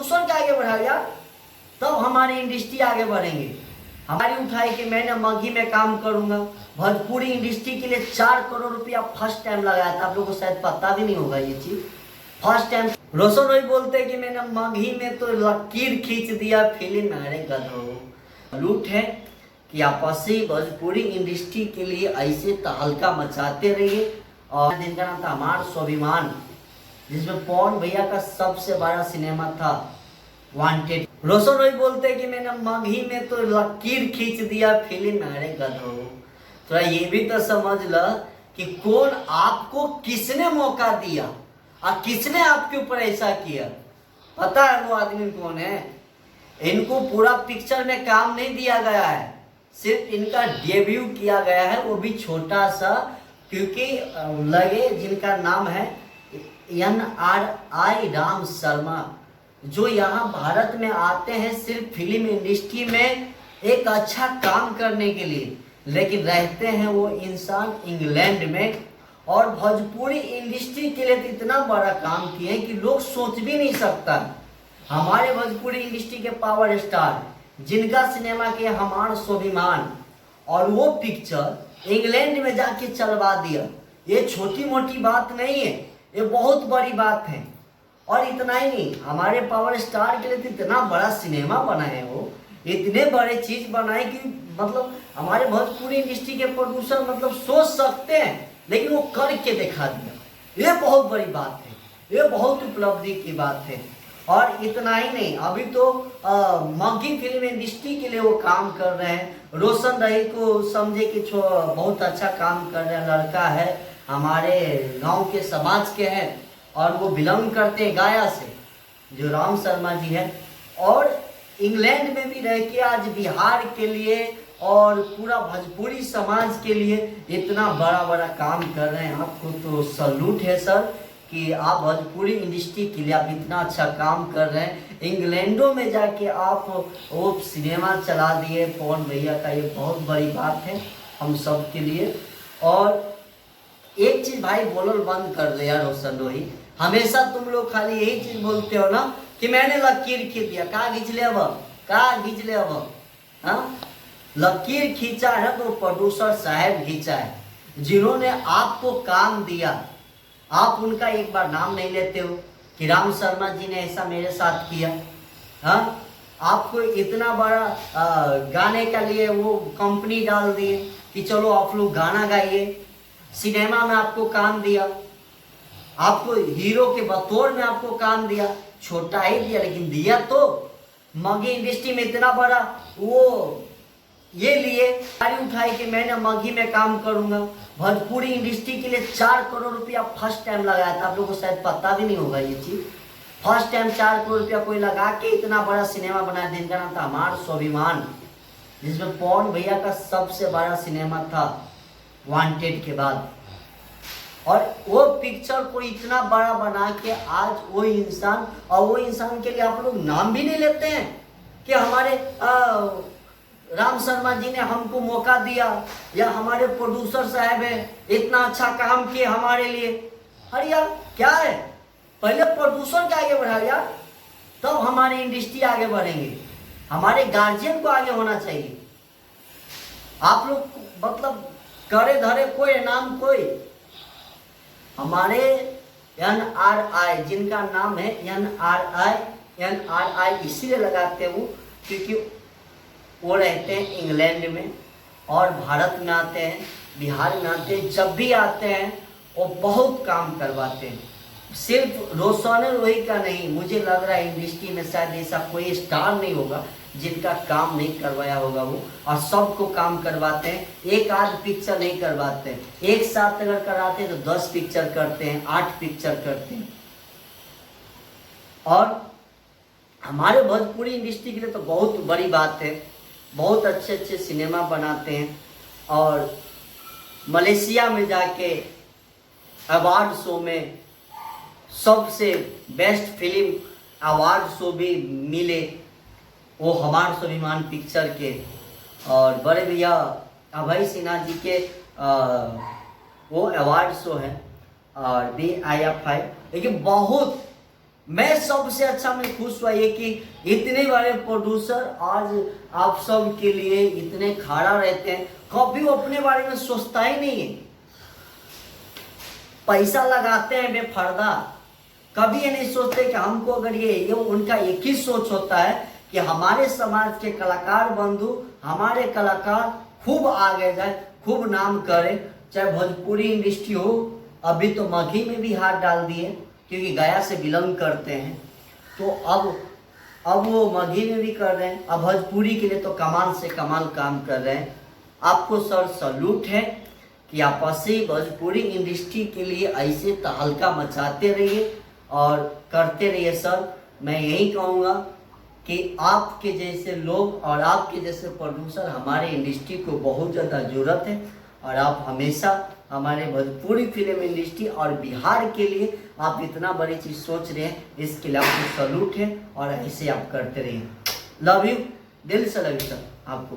प्रदूषण के आगे बढ़ा यार, तब हमारी इंडस्ट्री आगे बढ़ेंगे। हमारी उठाई कि मैंने मगही में काम करूंगा, भोजपुरी इंडस्ट्री के लिए 4 करोड़ रुपया फर्स्ट टाइम लगाया था। आप लोगों को शायद पता भी नहीं होगा ये चीज, फर्स्ट टाइम। रोशन रोई बोलते हैं कि मैंने मगही में तो लकीर खींच दिया फिल्म में। अरे गधो, लूट है कि आपसी भोजपुरी इंडस्ट्री के लिए ऐसे तहलका मचाते रहिए। और जिनका नाम था हमार स्वाभिमान, जिसमें पवन भैया का सबसे बड़ा सिनेमा था वांटेड। रोशन रोई बोलते हैं कि मैंने मगही में तो लकीर खींच दिया फिल्म में। अरे गधो, थोड़ा ये भी तो समझ ल कि कौन आपको किसने मौका दिया और किसने आपके ऊपर ऐसा किया। पता है वो आदमी कौन है? इनको पूरा पिक्चर में काम नहीं दिया गया है, सिर्फ इनका डेब्यू किया गया है, वो भी छोटा सा। क्योंकि लगे जिनका नाम है NRI राम शर्मा, जो यहाँ भारत में आते हैं सिर्फ फिल्म इंडस्ट्री में एक अच्छा काम करने के लिए, लेकिन रहते हैं वो इंसान इंग्लैंड में। और भोजपुरी इंडस्ट्री के लिए तो इतना बड़ा काम किए कि लोग सोच भी नहीं सकता। हमारे भोजपुरी इंडस्ट्री के पावर स्टार, जिनका सिनेमा के हमार स्वाभिमान, और वो पिक्चर इंग्लैंड में जाके चलवा दिया। ये छोटी मोटी बात नहीं है, ये बहुत बड़ी बात है। और इतना ही नहीं, हमारे पावर स्टार के लिए तो इतना बड़ा सिनेमा बनाए, वो इतने बड़े चीज बनाए कि मतलब हमारे भोजपुरी इंडस्ट्री के प्रोड्यूसर मतलब सोच सकते हैं, लेकिन वो करके दिखा दिया। ये बहुत बड़ी बात है, ये बहुत उपलब्धि की बात है। और इतना ही नहीं, अभी तो मगही फिल्म इंडस्ट्री के लिए वो काम कर रहे हैं। रोशन रही को समझे कि बहुत अच्छा काम कर रहे हैं, लड़का है, हमारे गांव के समाज के हैं और वो बिलोंग करते हैं गया से, जो राम शर्मा जी है। और इंग्लैंड में भी रह के आज बिहार के लिए और पूरा भोजपुरी समाज के लिए इतना बड़ा बड़ा काम कर रहे हैं। आपको तो सल्यूट है सर कि आप भोजपुरी इंडस्ट्री के लिए आप इतना अच्छा काम कर रहे हैं। इंग्लैंडों में जाके आप वो सिनेमा चला दिए पवन भैया का, ये बहुत बड़ी बात है हम सब के लिए। और एक चीज भाई बोलल बंद कर दे यार रोशन रोही, हमेशा तुम लोग खाली यही चीज बोलते हो ना कि मैंने लकीर खींच दिया। कहाँ खींच ले अब, कहाँ खींच ले अब? हाँ, लकीर खींचा है तो प्रोड्यूसर साहब खींचा है, जिन्होंने आपको काम दिया। आप उनका एक बार नाम नहीं लेते हो कि राम शर्मा जी ने ऐसा मेरे साथ किया। हाँ, आपको इतना बड़ा गाने के लिए वो कंपनी डाल दिए कि चलो आप लोग गाना गाइए। सिनेमा में आपको काम दिया, आपको हीरो के बतौर में आपको काम दिया, छोटा ही दिया लेकिन दिया तो। मगही इंडस्ट्री में इतना बड़ा वो ये लिए गाड़ी उठाई कि मैंने मगही में काम करूंगा, भोजपुरी इंडस्ट्री के लिए 4 करोड़ रुपया फर्स्ट टाइम लगाया था। आप लोगों को शायद पता भी नहीं होगा ये चीज, फर्स्ट टाइम 4 करोड़ रुपया कोई लगा के इतना बड़ा सिनेमा बनाया, जिनका नाम था हमार स्वाभिमान, जिसमें पवन भैया का सबसे बड़ा सिनेमा था वांटेड के बाद। और वो पिक्चर को इतना बड़ा बना के आज वो इंसान, और वो इंसान के लिए आप लोग नाम भी नहीं लेते हैं कि हमारे राम शर्मा जी ने हमको मौका दिया, या हमारे प्रोड्यूसर साहब है इतना अच्छा काम किए हमारे लिए। अरे यार क्या है, पहले प्रोड्यूसर के आगे बढ़ा यार, तब हमारी इंडस्ट्री आगे बढ़ेंगे। हमारे गार्जियन को आगे होना चाहिए। आप लोग मतलब करे धरे कोई नाम कोई, हमारे NRI, जिनका नाम है NRI इसीलिए लगाते हैं वो क्योंकि वो रहते हैं इंग्लैंड में और भारत में आते हैं, बिहार में आते हैं। जब भी आते हैं वो बहुत काम करवाते हैं। सिर्फ रोशन रोही का नहीं, मुझे लग रहा है इंडस्ट्री में शायद ऐसा कोई स्टार नहीं होगा जिनका काम नहीं करवाया होगा वो, और सबको काम करवाते हैं। एक आध पिक्चर नहीं करवाते हैं, एक साथ अगर कराते हैं तो 10 पिक्चर करते हैं, 8 पिक्चर करते हैं। और हमारे भोजपुरी इंडस्ट्री के लिए तो बहुत बड़ी बात है, बहुत अच्छे अच्छे सिनेमा बनाते हैं। और मलेशिया में जाके अवार्ड शो में सबसे बेस्ट फिल्म अवार्ड शो भी मिले, वो हमार स्वाभिमान पिक्चर के। और बड़े भैया अभय सिन्हा जी के वो अवार्ड शो है और BIFI, लेकिन बहुत मैं सबसे अच्छा मैं खुश हुआ ये कि इतने बड़े प्रोड्यूसर आज आप सब के लिए इतने खड़ा रहते हैं। कभी वो अपने बारे में सोचता ही नहीं है, पैसा लगाते हैं बेफर्दा, कभी ये नहीं सोचते कि हमको अगर ये उनका एक ही सोच होता है कि हमारे समाज के कलाकार बंधु, हमारे कलाकार खूब आगे जाए, खूब नाम करें। चाहे भोजपुरी इंडस्ट्री हो, अभी तो मघी में भी हाथ डाल दिए क्योंकि गया से बिलोंग करते हैं, तो अब वो मघी में भी कर रहे हैं। अब भोजपुरी के लिए तो कमाल से कमाल काम कर रहे हैं। आपको सर सल्यूट है कि आप ऐसे भोजपुरी इंडस्ट्री के लिए ऐसे तहलका मचाते रहिए और करते रहिए सर। मैं यही कहूँगा कि आपके जैसे लोग और आपके जैसे प्रोड्यूसर हमारे इंडस्ट्री को बहुत ज़्यादा ज़रूरत है, और आप हमेशा हमारे भोजपुरी फिल्म इंडस्ट्री और बिहार के लिए आप इतना बड़ी चीज़ सोच रहे हैं, इसके लिए आपको सल्यूट है और ऐसे आप करते रहिए। लव यू, दिल से लव यू सर आपको।